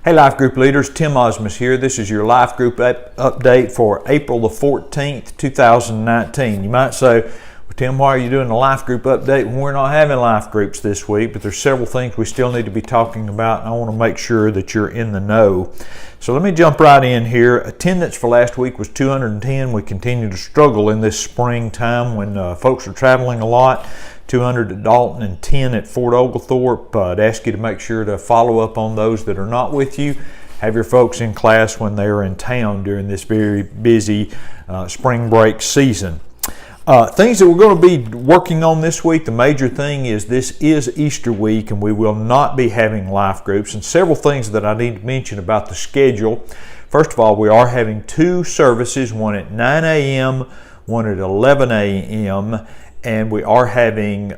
Hey Life Group leaders, Tim Osmus here. This is your Life Group update for April the 14th, 2019. You might say, well, Tim, why are you doing the Life Group update when we're not having Life Groups this week? But there's several things we still need to be talking about, and I want to make sure that you're in the know. So let me jump right in here. Attendance for last week was 210. We continue to struggle in this springtime when folks are traveling a lot. 200 at Dalton and 10 at Fort Oglethorpe. I'd ask you to make sure to follow up on those that are not with you. Have your folks in class when they are in town during this very busy spring break season. Things that we're going to be working on this week, the major thing is this is Easter week and we will not be having life groups, and several things that I need to mention about the schedule. First of all, we are having two services, one at 9 a.m., one at 11 a.m., and we are having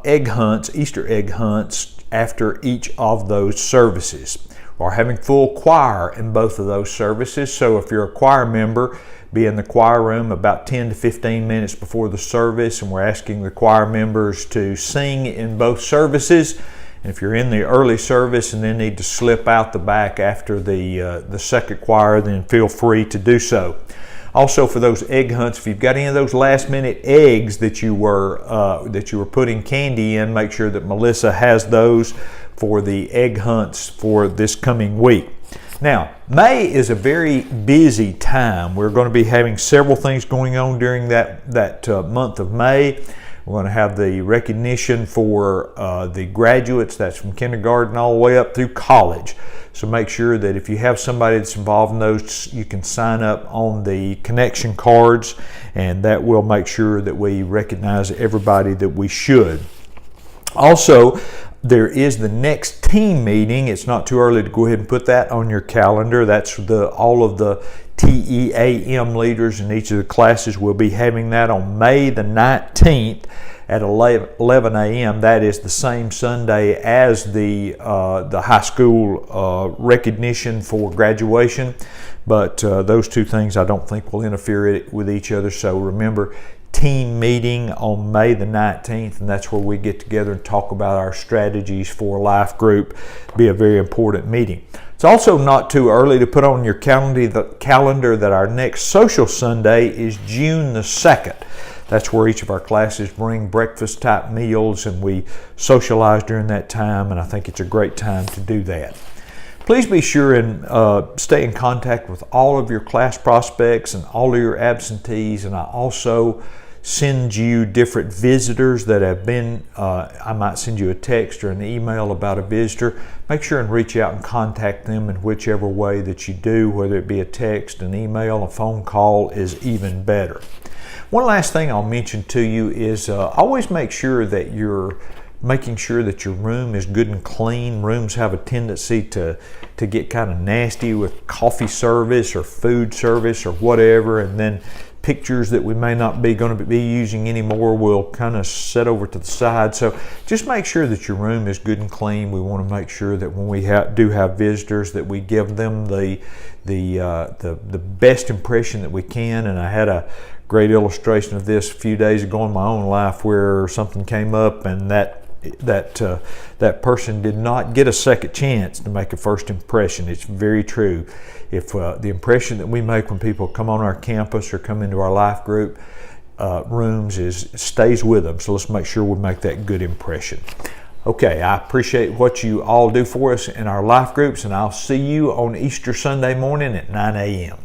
egg hunts, Easter egg hunts, after each of those services. We're having full choir in both of those services, so if you're a choir member, be in the choir room about 10 to 15 minutes before the service, and we're asking the choir members to sing in both services. And if you're in the early service and then need to slip out the back after the second choir, then feel free to do so. Also, for those egg hunts, if you've got any of those last-minute eggs that you were putting candy in, make sure that Melissa has those for the egg hunts for this coming week. Now, May is a very busy time. We're going to be having several things going on during that month of May. We're going to have the recognition for the graduates. That's from kindergarten all the way up through college. So make sure that if you have somebody that's involved in those, you can sign up on the connection cards, and that will make sure that we recognize everybody that we should. Also, there is the next team meeting. It's not too early to go ahead and put that on your calendar. That's all of the TEAM leaders in each of the classes will be having that on May the 19th at 11 a.m. That is the same Sunday as the high school recognition for graduation. But those two things I don't think will interfere with each other. So remember, team meeting on May the 19th, and that's where we get together and talk about our strategies for Life Group. Be a very important meeting. It's also not too early to put on your calendar that our next social Sunday is June the 2nd. That's where each of our classes bring breakfast type meals and we socialize during that time, and I think it's a great time to do that. Please be sure and stay in contact with all of your class prospects and all of your absentees, and I also send you different visitors that have been, I might send you a text or an email about a visitor. Make sure and reach out and contact them in whichever way that you do, whether it be a text, an email, a phone call is even better. One last thing I'll mention to you is always make sure that you're making sure that your room is good and clean. Rooms have a tendency to get kind of nasty with coffee service or food service or whatever, and then pictures that we may not be going to be using anymore will kind of set over to the side. So just make sure that your room is good and clean. We want to make sure that when we do have visitors that we give them the best impression that we can. And I had a great illustration of this a few days ago in my own life where something came up and that person did not get a second chance to make a first impression. It's very true. If the impression that we make when people come on our campus or come into our life group rooms stays with them, so let's make sure we make that good impression. Okay, I appreciate what you all do for us in our life groups, and I'll see you on Easter Sunday morning at 9 a.m.